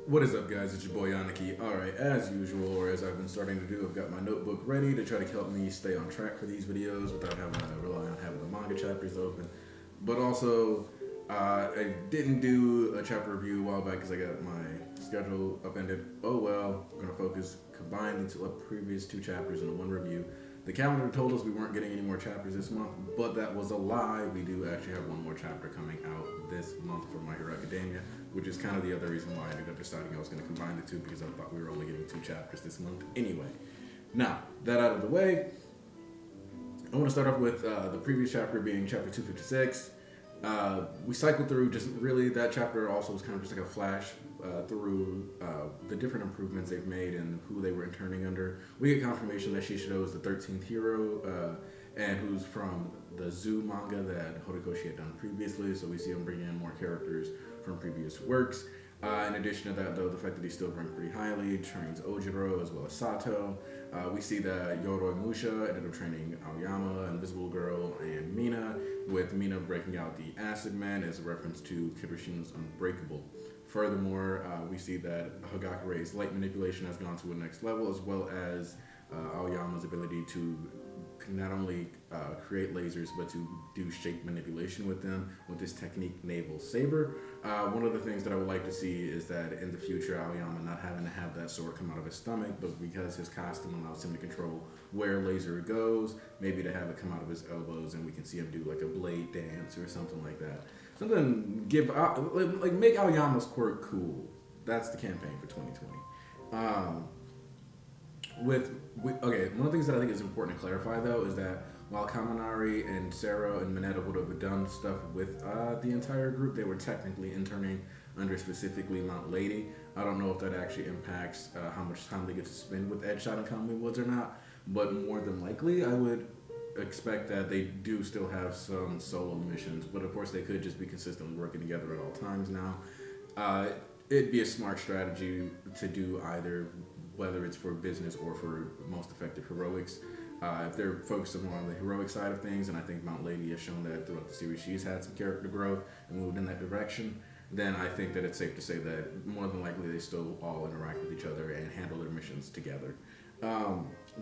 What is up, guys? It's your boy Yaniki. Alright, as usual, or as I've been starting to do, I've got my notebook ready to try to help me stay on track for these videos without having to rely on having the manga chapters open. But also, I didn't do a chapter review a while back because I got my schedule upended. Oh well, we're going to focus, combine the previous two chapters into one review. The calendar told us we weren't getting any more chapters this month, but that was a lie. We do actually have one more chapter coming out this month for My Hero Academia, which is kind of the other reason why I ended up deciding I was going to combine the two because I thought we were only getting two chapters this month anyway. Now, that out of the way, I want to start off with the previous chapter being chapter 256. We cycled through just really that chapter also was kind of just like a flash through the different improvements they've made and who they were interning under. We get confirmation that Shishido is the 13th hero and who's from the Zoo manga that Horikoshi had done previously, so we see him bringing in more characters from previous works. In addition to that, though, the fact that he's still ranked pretty highly, trains Ojiro as well as Sato. We see that Yoroi Musha ended up training Aoyama, Invisible Girl, and Mina, with Mina breaking out the Acid Man as a reference to Kirishino's Unbreakable. Furthermore, we see that Hagakure's light manipulation has gone to a next level, as well as Aoyama's ability to not only create lasers, but to do shape manipulation with them with this technique Naval Saber. One of the things that I would like to see is that in the future, Aoyama not having to have that sword come out of his stomach, but because his costume allows him to control where laser goes, maybe to have it come out of his elbows and we can see him do like a blade dance or something like that. Something like make Aoyama's quirk cool. That's the campaign for 2020. Okay, one of the things that I think is important to clarify though is that while Kaminari and Sarah and Mineta would have done stuff with the entire group, they were technically interning under specifically Mount Lady. I don't know if that actually impacts how much time they get to spend with Edgeshot and Kamui Woods or not, but more than likely I would expect that they do still have some solo missions, but of course they could just be consistently working together at all times now. It'd be a smart strategy to do either, whether it's for business or for most effective heroics. If they're focusing more on the heroic side of things, and I think Mount Lady has shown that throughout the series she's had some character growth and moved in that direction, then I think that it's safe to say that more than likely they still all interact with each other and handle their missions together.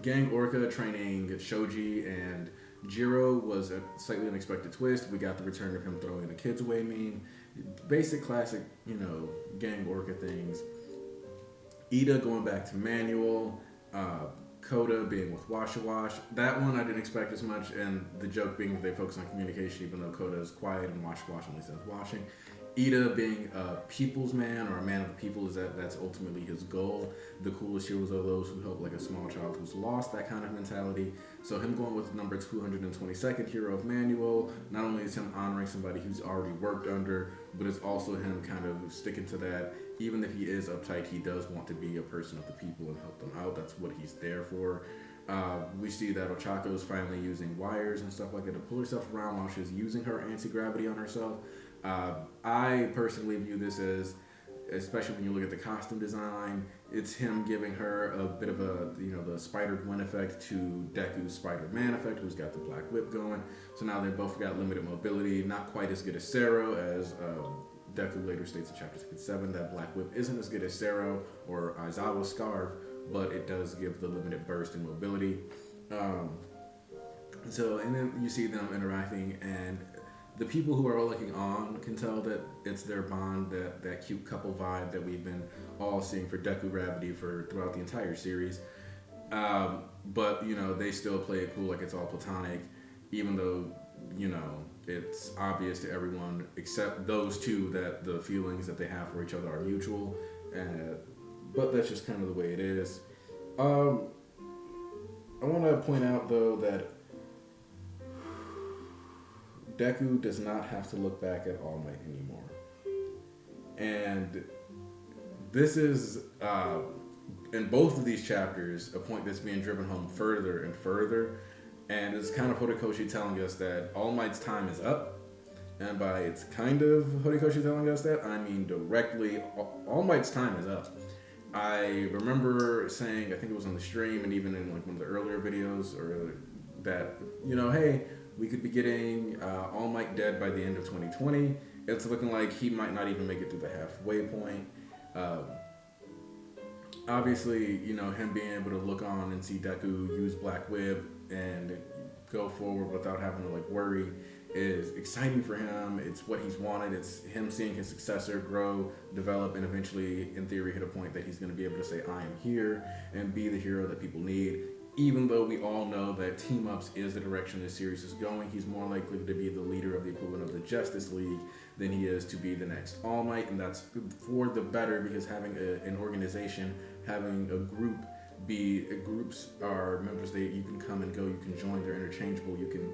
Gang Orca training Shoji and Jiro was a slightly unexpected twist. We got the return of him throwing the kids away meme. Basic classic, Gang Orca things. Ida going back to manual, Coda being with Washa Wash. That one I didn't expect as much, and the joke being that they focus on communication, even though Coda is quiet and Washa Wash only says washing. Ida being a people's man or a man of the people that's ultimately his goal. The coolest heroes are those who help like a small child who's lost, that kind of mentality. So him going with number 222nd hero of manual, not only is him honoring somebody who's already worked under, but it's also him kind of sticking to that. Even if he is uptight, he does want to be a person of the people and help them out. That's what he's there for. We see that Ochako is finally using wires and stuff like that to pull herself around while she's using her anti-gravity on herself. I personally view this as, especially when you look at the costume design, it's him giving her a bit of the Spider-Gwen effect to Deku's Spider-Man effect, who's got the black whip going. So now they've both got limited mobility, not quite as good as Sero, as Deku later states in chapter 7 that black whip isn't as good as Sero or Aizawa's scarf, but it does give the limited burst in mobility. And then you see them interacting, and the people who are looking on can tell that it's their bond, that cute couple vibe that we've been all seeing for Deku Gravity throughout the entire series. But they still play it cool, like it's all platonic, even though it's obvious to everyone except those two that the feelings that they have for each other are mutual. But that's just kind of the way it is. I want to point out though that Deku does not have to look back at All Might anymore. And this is, in both of these chapters, a point that's being driven home further and further. And it's kind of Horikoshi telling us that All Might's time is up. And by it's kind of Horikoshi telling us that, I mean directly, All Might's time is up. I remember saying, I think it was on the stream and even in like one of the earlier videos, or that, hey, we could be getting All Might dead by the end of 2020. It's looking like he might not even make it through the halfway point. obviously, him being able to look on and see Deku use Black Whip and go forward without having to like worry is exciting for him. It's what he's wanted. It's him seeing his successor grow, develop, and eventually, in theory, hit a point that he's going to be able to say, "I am here," and be the hero that people need. Even though we all know that team ups is the direction this series is going, he's more likely to be the leader of the equivalent of the Justice League than he is to be the next All Might, and that's for the better because having an organization, having a group be groups are members that you can come and go, you can join, they're interchangeable, you can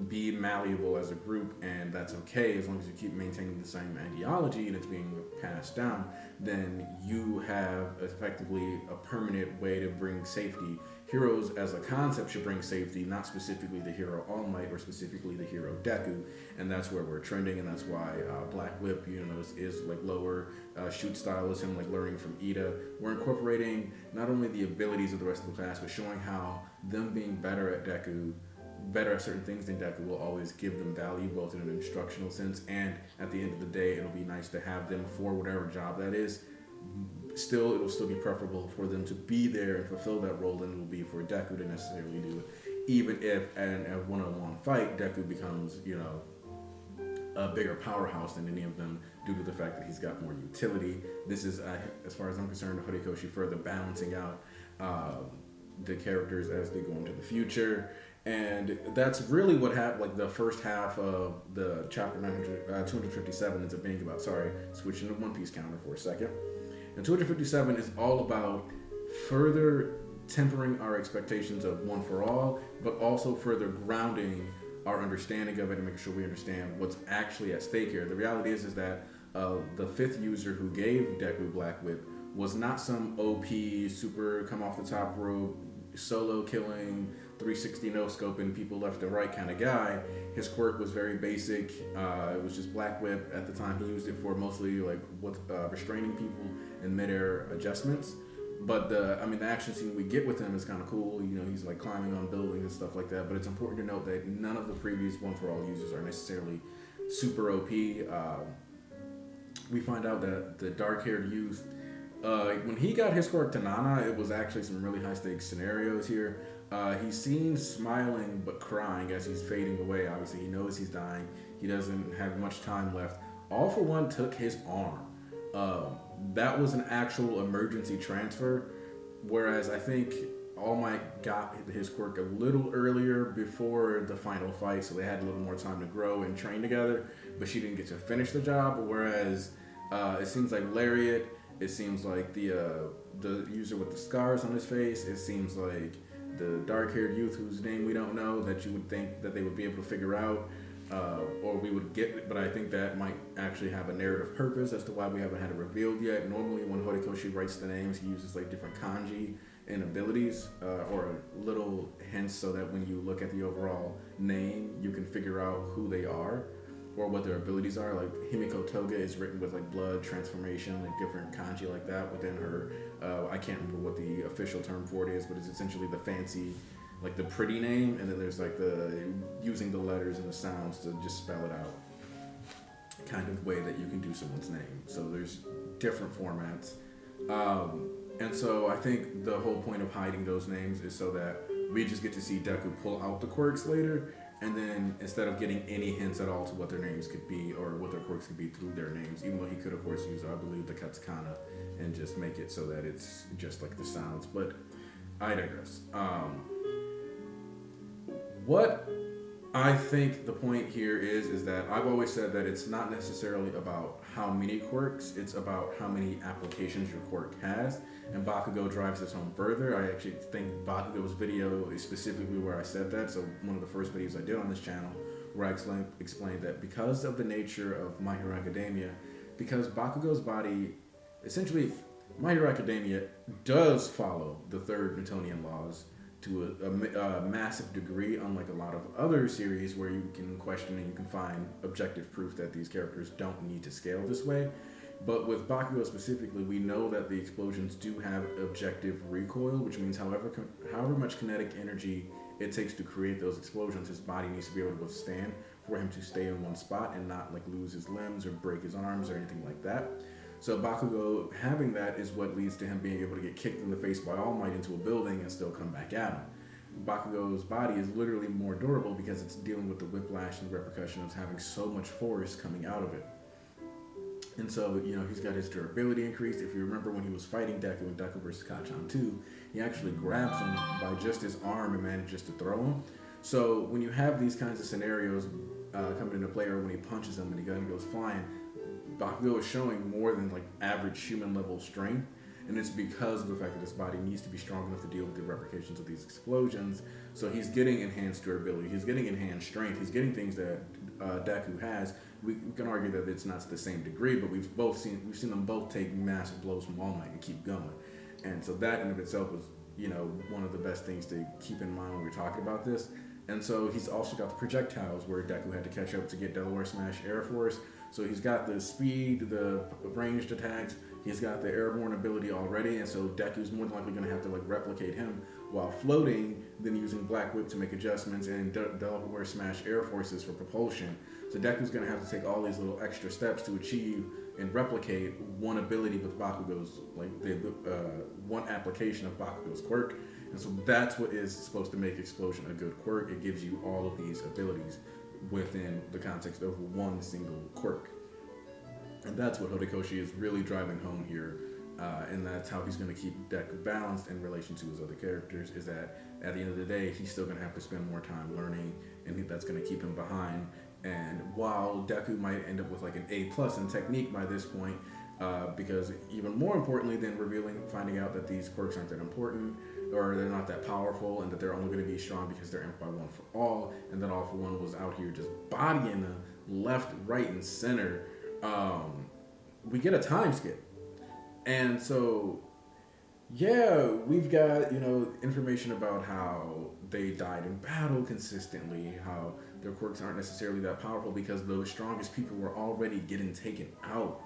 be malleable as a group, and that's okay as long as you keep maintaining the same ideology and it's being passed down. Then you have effectively a permanent way to bring safety. Heroes as a concept should bring safety, not specifically the hero All Might or specifically the hero Deku, and that's where we're trending, and that's why Black Whip, is like lower. Shoot style is him like learning from Ida. We're incorporating not only the abilities of the rest of the class, but showing how them being better at Deku, better at certain things than Deku will always give them value, both in an instructional sense and at the end of the day, it'll be nice to have them for whatever job that is. Still, it'll still be preferable for them to be there and fulfill that role than it will be for Deku to necessarily do it. Even if in a one-on-one fight, Deku becomes, a bigger powerhouse than any of them due to the fact that he's got more utility. This is, as far as I'm concerned, Horikoshi further balancing out the characters as they go into the future. And that's really what happened. Like the first half of the chapter 257 ends up being about. Sorry, switching to One Piece counter for a second. And 257 is all about further tempering our expectations of One for All, but also further grounding our understanding of it and making sure we understand what's actually at stake here. The reality is that the fifth user who gave Deku Black Whip was not some OP, super come off the top rope, solo killing, 360 no scoping people left and right kind of guy. His quirk was very basic. It was just Black Whip. At the time, he used it for mostly like restraining people and midair adjustments. But the action scene we get with him is kind of cool. He's like climbing on buildings and stuff like that. But it's important to note that none of the previous One for All users are necessarily super OP. We find out that the dark-haired youth, when he got his quirk to Nana, it was actually some really high-stakes scenarios here. He's seen smiling but crying as he's fading away. Obviously, he knows he's dying. He doesn't have much time left. All for One took his arm. That was an actual emergency transfer, whereas I think All Might got his quirk a little earlier before the final fight, so they had a little more time to grow and train together, but she didn't get to finish the job, whereas it seems like Lariat, it seems like the user with the scars on his face, it seems like the dark-haired youth whose name we don't know that you would think that they would be able to figure out, or we would get, but I think that might actually have a narrative purpose as to why we haven't had it revealed yet. Normally when Horikoshi writes the names, he uses like different kanji and abilities, or little hints so that when you look at the overall name, you can figure out who they are or what their abilities are. Like Himiko Toga is written with like blood transformation, like different kanji like that within her. I can't remember what the official term for it is, but it's essentially the fancy, like the pretty name, and then there's like the using the letters and the sounds to just spell it out kind of way that you can do someone's name. So there's different formats. And so I think the whole point of hiding those names is so that we just get to see Deku pull out the quirks later, and then instead of getting any hints at all to what their names could be or what their quirks could be through their names, even though he could of course use, I believe, the katakana and just make it so that it's just like the sounds. But I digress. What I think the point here is that I've always said that it's not necessarily about how many quirks, it's about how many applications your quirk has. And Bakugo drives this home further. I actually think Bakugo's video is specifically where I said that. So one of the first videos I did on this channel where I explained that because of the nature of My Hero Academia, because Bakugo's body, essentially, My Hero Academia does follow the third Newtonian laws to a massive degree, unlike a lot of other series where you can question and you can find objective proof that these characters don't need to scale this way. But with Bakugo specifically, we know that the explosions do have objective recoil, which means however much kinetic energy it takes to create those explosions, his body needs to be able to withstand for him to stay in one spot and not like lose his limbs or break his arms or anything like that. So Bakugo having that is what leads to him being able to get kicked in the face by All Might into a building and still come back at him. Bakugo's body is literally more durable because it's dealing with the whiplash and the repercussion of having so much force coming out of it. And so, he's got his durability increased. If you remember when he was fighting Deku in Deku vs. Kacchan 2, he actually grabs him by just his arm and manages to throw him. So when you have these kinds of scenarios coming into play, or when he punches him and he goes flying, Bakugo is showing more than like average human level strength. And it's because of the fact that his body needs to be strong enough to deal with the repercussions of these explosions. So he's getting enhanced durability. He's getting enhanced strength. He's getting things that Deku has. We can argue that it's not to the same degree, but we've seen them both take massive blows from All Might and keep going. And so that in of itself was, one of the best things to keep in mind when we're talking about this. And so he's also got the projectiles where Deku had to catch up to get Delaware Smash Air Force. So he's got the speed, the ranged attacks, he's got the airborne ability already, and so Deku's more than likely going to have to replicate him while floating, then using Black Whip to make adjustments, and Delaware Smash Air Forces for propulsion. So Deku's going to have to take all these little extra steps to achieve and replicate one ability with Bakugo's, one application of Bakugo's quirk. And so that's what is supposed to make Explosion a good quirk. It gives you all of these abilities within the context of one single quirk. And that's what Horikoshi is really driving home here. And that's how he's going to keep Deku balanced in relation to his other characters, is that at the end of the day, he's still going to have to spend more time learning, and that's going to keep him behind. And while Deku might end up with an A+ in technique by this point, because even more importantly than finding out that these quirks aren't that important, or they're not that powerful, and that they're only going to be strong because they're amped by One for All, and that All for One was out here just bodying them left, right, and center, we get a time skip. And so, we've got, information about how they died in battle consistently, how their quirks aren't necessarily that powerful because the strongest people were already getting taken out.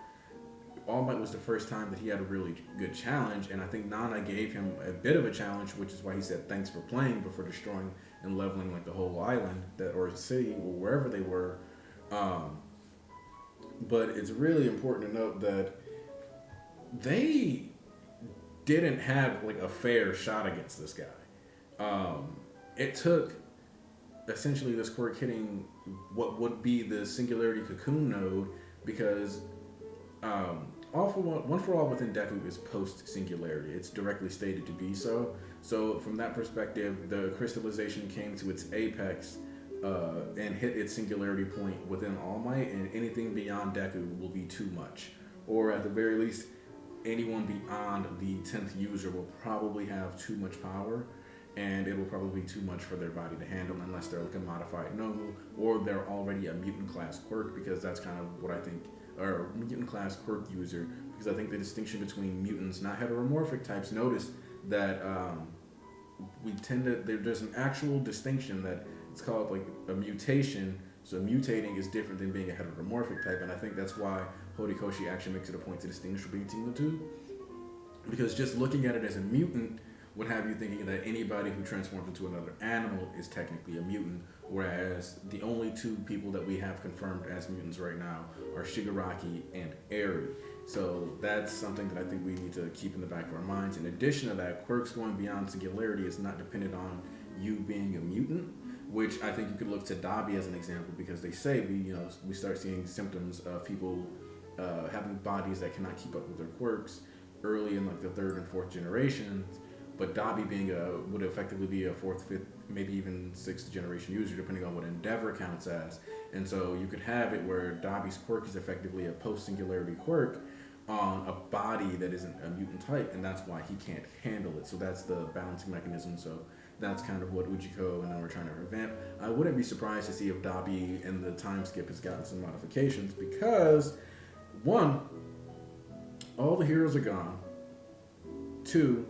All Might was the first time that he had a really good challenge, and I think Nana gave him a bit of a challenge, which is why he said thanks for playing before destroying and leveling the whole island or city or wherever they were. But it's really important to note that they didn't have a fair shot against this guy. It took essentially this quirk hitting what would be the Singularity Cocoon node, because One for All within Deku is post-Singularity. It's directly stated to be so. So from that perspective, the crystallization came to its apex and hit its singularity point within All Might, and anything beyond Deku will be too much. Or at the very least, anyone beyond the 10th user will probably have too much power, and it will probably be too much for their body to handle unless they're a modified noble, or they're already a mutant class quirk, because that's kind of what I think, or mutant class quirk user, because I think the distinction between mutants, not heteromorphic types, notice that there's an actual distinction that it's called a mutation. So mutating is different than being a heteromorphic type, and I think that's why Horikoshi actually makes it a point to distinguish between the two. Because just looking at it as a mutant would have you thinking that anybody who transforms into another animal is technically a mutant, whereas the only two people that we have confirmed as mutants right now are Shigaraki and Eri. So that's something that I think we need to keep in the back of our minds. In addition to that, quirks going beyond singularity is not dependent on you being a mutant, which I think you could look to Dabi as an example, because they say we start seeing symptoms of people having bodies that cannot keep up with their quirks early in the third and fourth generations. But Dabi would effectively be a fourth, fifth, maybe even sixth generation user, depending on what Endeavor counts as. And so you could have it where Dabi's quirk is effectively a post-singularity quirk on a body that isn't a mutant type, and that's why he can't handle it. So that's the balancing mechanism. So that's kind of what Ujiko and them were trying to revamp. I wouldn't be surprised to see if Dabi and the time skip has gotten some modifications, because one, all the heroes are gone. Two,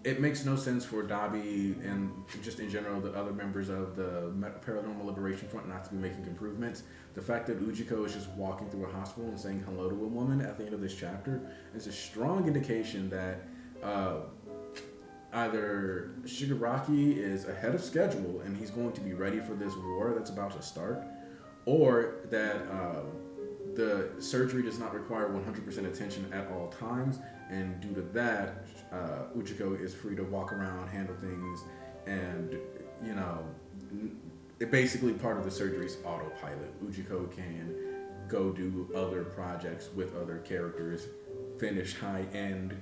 it makes no sense for Dabi and just in general the other members of the Paranormal Liberation Front not to be making improvements. The fact that Ujiko is just walking through a hospital and saying hello to a woman at the end of this chapter is a strong indication that either Shigaraki is ahead of schedule and he's going to be ready for this war that's about to start, or that the surgery does not require 100% attention at all times, and due to that, Uchiko is free to walk around, handle things, and you know, it basically part of the surgery's autopilot. Uchiko can go do other projects with other characters, finish high end,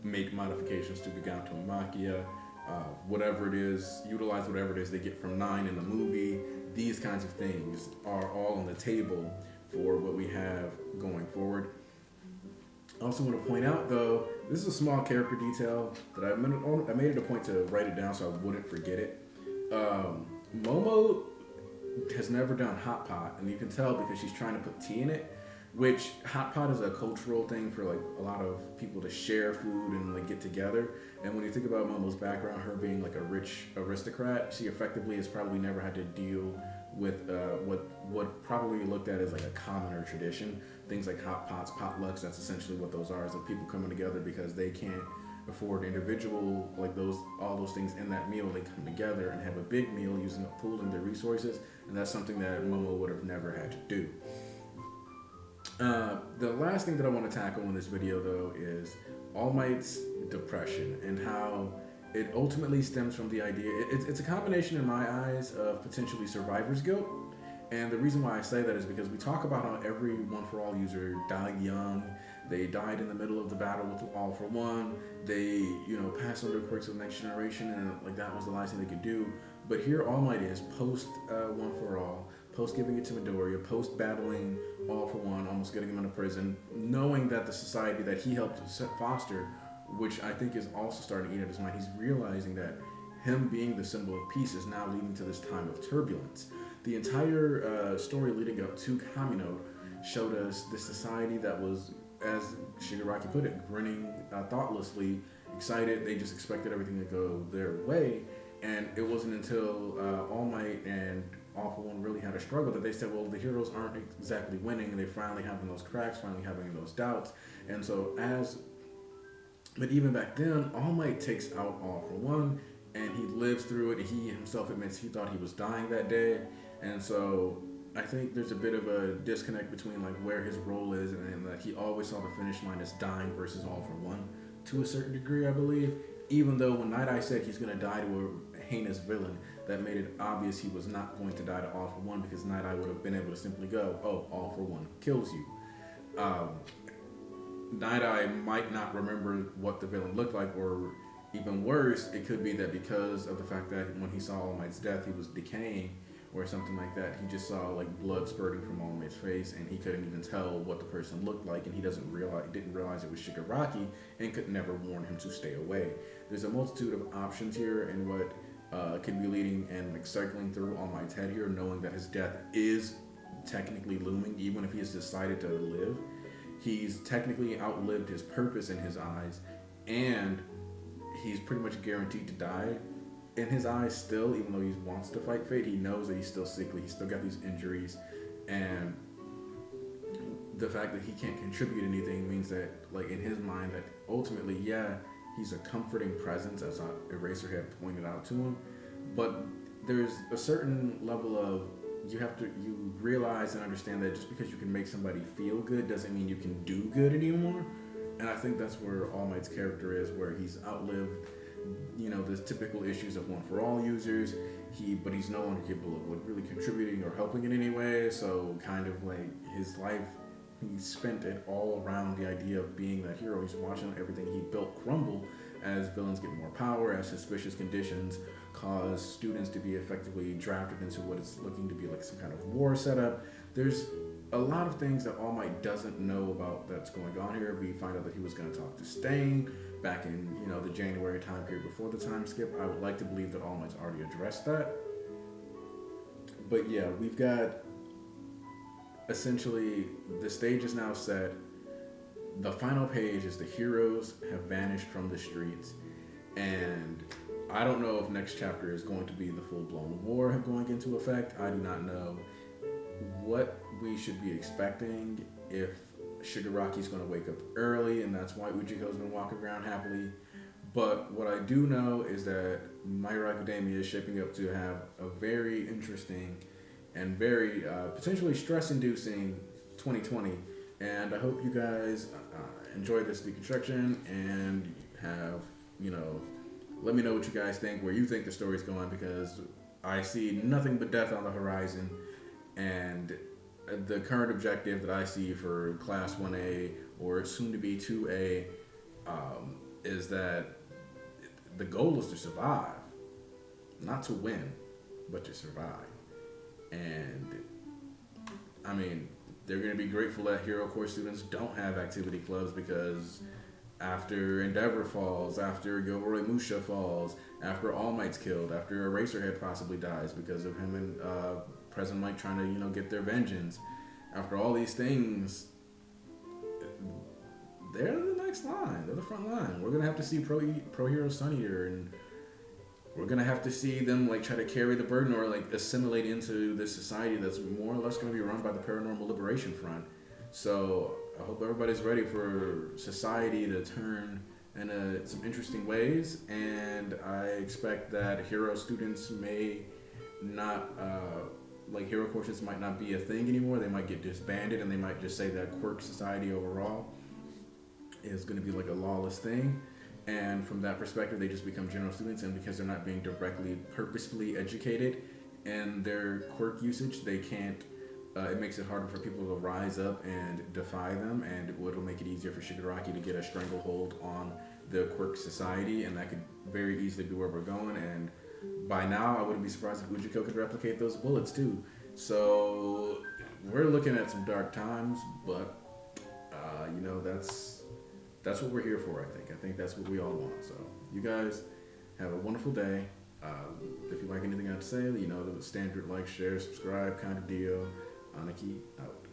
make modifications to Giganto Makia, whatever it is, utilize whatever it is they get from Nine in the movie. These kinds of things are all on the table for what we have going forward. I also want to point out, though, this is a small character detail that I made it a point to write it down so I wouldn't forget it. Momo has never done hot pot, and you can tell because she's trying to put tea in it. Which hot pot is a cultural thing for like a lot of people to share food and like get together. And when you think about Momo's background, her being like a rich aristocrat, she effectively has probably never had to deal with what probably looked at as like a commoner tradition. Things like hot pots, potlucks. That's essentially what those are. Is like people coming together because they can't afford individual like all those things in that meal. They come together and have a big meal using pooling their resources, and that's something that Momo would have never had to do. The last thing that I want to tackle in this video, though, is All Might's depression and how it ultimately stems from the idea. It's a combination, in my eyes, of potentially survivor's guilt. And the reason why I say that is because we talk about how every One for All user died young. They died in the middle of the battle with All for One. They, passed on their quirks of the next generation, and like that was the last thing they could do. But here, All Might is post One for All, post giving it to Midoriya, post battling All for One, almost getting him into prison, knowing that the society that he helped foster, which I think is also starting to eat at his mind, he's realizing that him being the symbol of peace is now leading to this time of turbulence. The entire story leading up to Kamino showed us this society that was, as Shigaraki put it, grinning thoughtlessly, excited. They just expected everything to go their way. And it wasn't until All Might and All for One really had a struggle that they said, well, the heroes aren't exactly winning, and they're finally having those cracks, finally having those doubts. And so but even back then, All Might takes out All for One, and he lives through it. He himself admits he thought he was dying that day. And so I think there's a bit of a disconnect between like where his role is, and that he always saw the finish line as dying versus All for One to a certain degree, I believe. Even though when Night Eye said he's going to die to a heinous villain, that made it obvious he was not going to die to All for One, because Night Eye would have been able to simply go, oh, All for One kills you. Night Eye might not remember what the villain looked like, or even worse, it could be that because of the fact that when he saw All Might's death, he was decaying or something like that. He just saw like blood spurting from All Might's face, and he couldn't even tell what the person looked like, and he didn't realize it was Shigaraki, and could never warn him to stay away. There's a multitude of options here, and what could be leading and like cycling through All Might's head here, knowing that his death is technically looming, even if he has decided to live. He's technically outlived his purpose in his eyes, and he's pretty much guaranteed to die in his eyes still, even though he wants to fight fate. He knows that he's still sickly, he's still got these injuries, and the fact that he can't contribute anything means that, like, in his mind, that ultimately, yeah, he's a comforting presence, as Eraserhead pointed out to him, but there's a certain level of you realize and understand that just because you can make somebody feel good doesn't mean you can do good anymore. And I think that's where All Might's character is, where he's outlived, the typical issues of One for All users. But he's no longer capable of like really contributing or helping in any way. So kind of like his life, he spent it all around the idea of being that hero. He's watching everything he built crumble as villains get more power, as suspicious conditions cause students to be effectively drafted into what is looking to be like some kind of war setup. There's a lot of things that All Might doesn't know about that's going on here. We find out that he was going to talk to Stain back in, the January time period before the time skip. I would like to believe that All Might's already addressed that. But yeah, we've got essentially the stage is now set. The final page is the heroes have vanished from the streets, and I don't know if next chapter is going to be the full-blown war going into effect. I do not know what we should be expecting, if Shigaraki's going to wake up early and that's why Uchiko's been walking around happily. But what I do know is that My Hero Academia is shaping up to have a very interesting and very potentially stress-inducing 2020. And I hope you guys enjoy this deconstruction and have, you know, let me know what you guys think, where you think the story's going, because I see nothing but death on the horizon. And the current objective that I see for Class 1A or soon to be 2A is that the goal is to survive, not to win, but to survive. And I mean, they're going to be grateful that Hero Corps students don't have activity clubs, because after Endeavor falls, after Gilroy Musha falls, after All Might's killed, after Eraserhead possibly dies because of him and President Mike trying to, you know, get their vengeance, after all these things, they're the next line. They're the front line. We're going to have to see Pro Hero Sun Eater, and we're going to have to see them like try to carry the burden or like assimilate into this society that's more or less going to be run by the Paranormal Liberation Front. So I hope everybody's ready for society to turn in some interesting ways, and I expect that hero students may not, like hero courses might not be a thing anymore. They might get disbanded, and they might just say that quirk society overall is going to be like a lawless thing. And from that perspective, they just become general students, and because they're not being directly, purposefully educated in their quirk usage, they can't. It makes it harder for people to rise up and defy them, and it'll make it easier for Shigaraki to get a stranglehold on the quirk society, and that could very easily be where we're going. And by now, I wouldn't be surprised if Ujiko could replicate those bullets too. So we're looking at some dark times, but you know, that's what we're here for. I think that's what we all want. So you guys have a wonderful day. If you like anything I have to say, you know, the standard like, share, subscribe kind of deal. Aniki out.